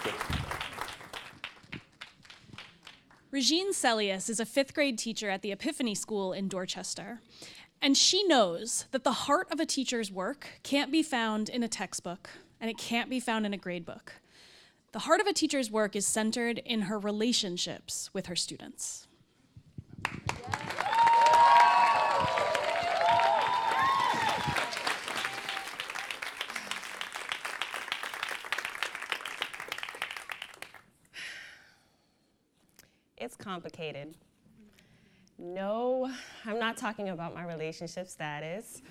Thank you. Regine Celius is a 5th grade teacher at the Epiphany School in Dorchester. And she knows that the heart of a teacher's work can't be found in a textbook, and it can't be found in a grade book. The heart of a teacher's work is centered in her relationships with her students. It's complicated. No, I'm not talking about my relationship status.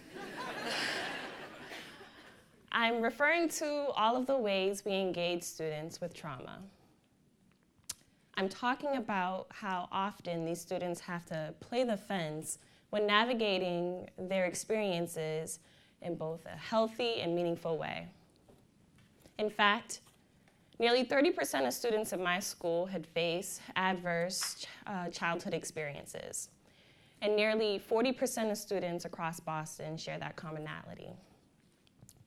I'm referring to all of the ways we engage students with trauma. I'm talking about how often these students have to play the fence when navigating their experiences in both a healthy and meaningful way. In fact, nearly 30% of students in my school had faced adverse childhood experiences, and nearly 40% of students across Boston share that commonality.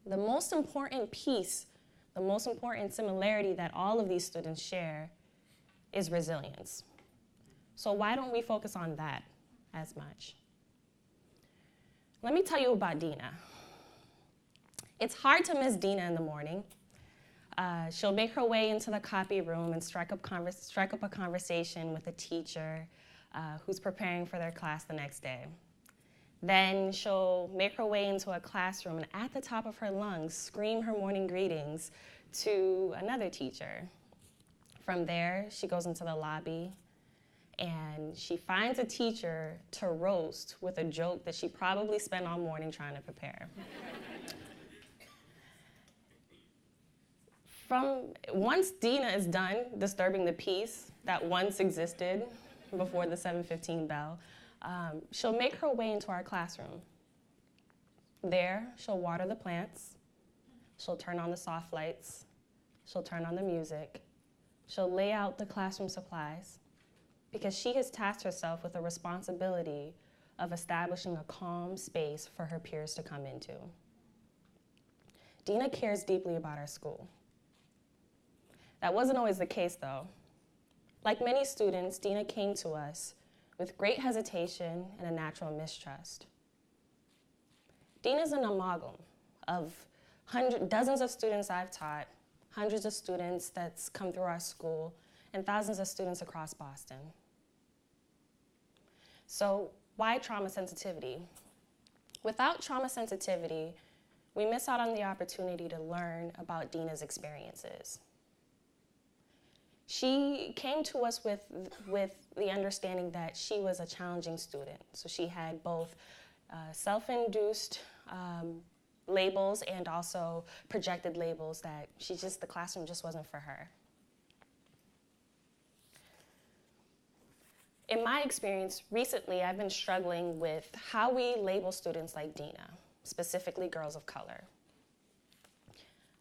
The most important piece, the most important similarity that all of these students share is resilience. So why don't we focus on that as much? Let me tell you about Dina. It's hard to miss Dina in the morning. She'll make her way into the copy room and strike up a conversation with a teacher who's preparing for their class the next day. Then she'll make her way into a classroom and at the top of her lungs scream her morning greetings to another teacher. From there, she goes into the lobby and she finds a teacher to roast with a joke that she probably spent all morning trying to prepare. Once Dina is done disturbing the peace that once existed before the 7:15 bell, she'll make her way into our classroom. There, she'll water the plants, she'll turn on the soft lights, she'll turn on the music, she'll lay out the classroom supplies, because she has tasked herself with the responsibility of establishing a calm space for her peers to come into. Dina cares deeply about our school. That wasn't always the case, though. Like many students, Dina came to us with great hesitation and a natural mistrust. Dina's an amalgam of dozens of students I've taught, hundreds of students that's come through our school, and thousands of students across Boston. So why trauma sensitivity? Without trauma sensitivity, we miss out on the opportunity to learn about Dina's experiences. She came to us with the understanding that she was a challenging student. So she had both self-induced labels and also projected labels that the classroom just wasn't for her. In my experience, recently I've been struggling with how we label students like Dina, specifically girls of color.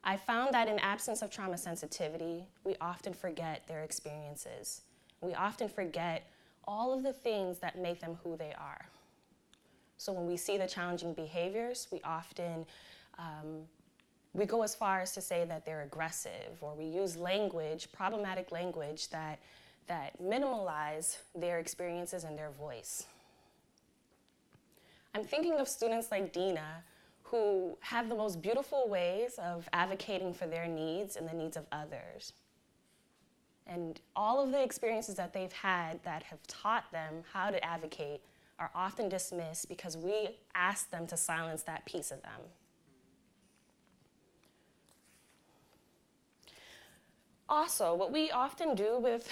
I found that in absence of trauma sensitivity, we often forget their experiences. We often forget all of the things that make them who they are. So when we see the challenging behaviors, we often, we go as far as to say that they're aggressive, or we use language, problematic language that minimalize their experiences and their voice. I'm thinking of students like Dina, who have the most beautiful ways of advocating for their needs and the needs of others. And all of the experiences that they've had that have taught them how to advocate are often dismissed because we ask them to silence that piece of them. Also, what we often do with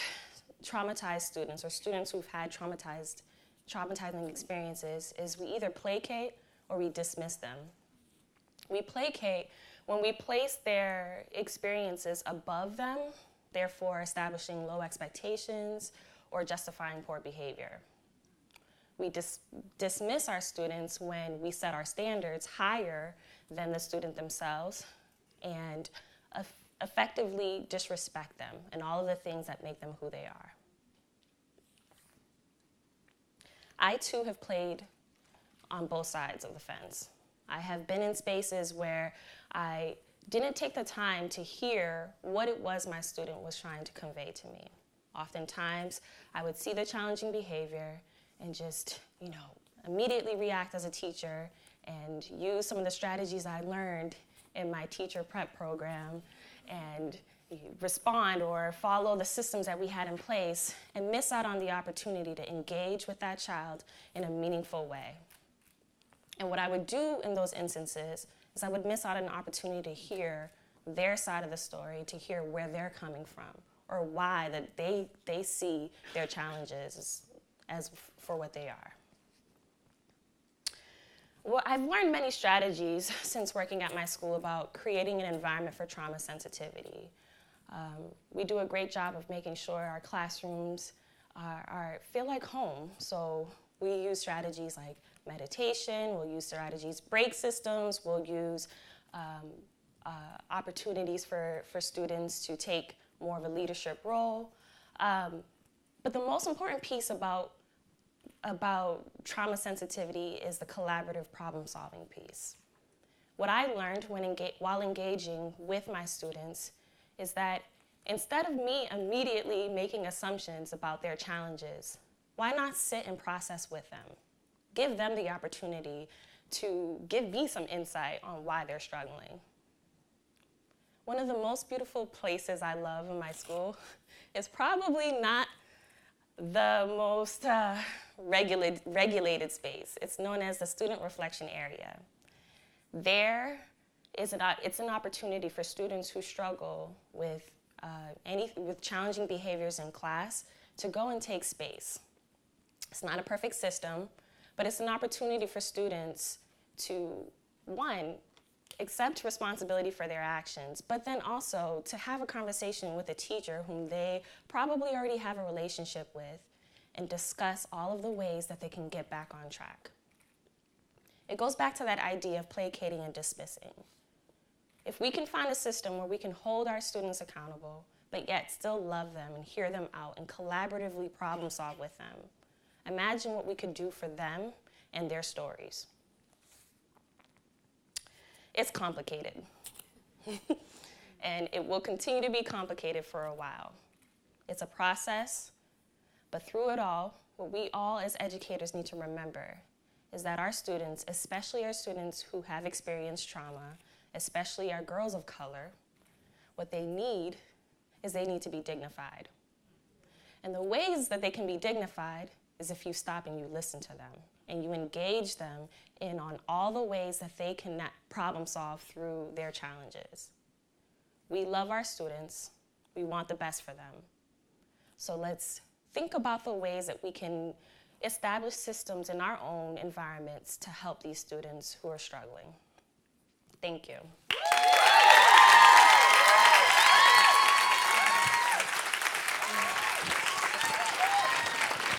traumatized students or students who've had traumatizing experiences is we either placate or we dismiss them. We placate when we place their experiences above them, therefore establishing low expectations or justifying poor behavior. We dismiss our students when we set our standards higher than the student themselves and effectively disrespect them and all of the things that make them who they are. I too have played on both sides of the fence. I have been in spaces where I didn't take the time to hear what it was my student was trying to convey to me. Oftentimes, I would see the challenging behavior and just, immediately react as a teacher and use some of the strategies I learned in my teacher prep program and respond or follow the systems that we had in place and miss out on the opportunity to engage with that child in a meaningful way. And what I would do in those instances is I would miss out on an opportunity to hear their side of the story, to hear where they're coming from, or why that they see their challenges as for what they are. Well, I've learned many strategies since working at my school about creating an environment for trauma sensitivity. We do a great job of making sure our classrooms feel like home. So we use strategies like meditation, we'll use strategies, break systems, we'll use opportunities for students to take more of a leadership role. But the most important piece about trauma sensitivity is the collaborative problem-solving piece. What I learned while engaging with my students is that instead of me immediately making assumptions about their challenges, why not sit and process with them? Give them the opportunity to give me some insight on why they're struggling. One of the most beautiful places I love in my school is probably not the most regulated space. It's known as the student reflection area. It's an opportunity for students who struggle with challenging behaviors in class to go and take space. It's not a perfect system, but it's an opportunity for students to, one, accept responsibility for their actions, but then also to have a conversation with a teacher whom they probably already have a relationship with and discuss all of the ways that they can get back on track. It goes back to that idea of placating and dismissing. If we can find a system where we can hold our students accountable, but yet still love them and hear them out and collaboratively problem solve with them, imagine what we could do for them and their stories. It's complicated, and it will continue to be complicated for a while. It's a process, but through it all, what we all as educators need to remember is that our students, especially our students who have experienced trauma, especially our girls of color, what they need is they need to be dignified. And the ways that they can be dignified is if you stop and you listen to them and you engage them in on all the ways that they can problem solve through their challenges. We love our students. We want the best for them. So let's think about the ways that we can establish systems in our own environments to help these students who are struggling. Thank you.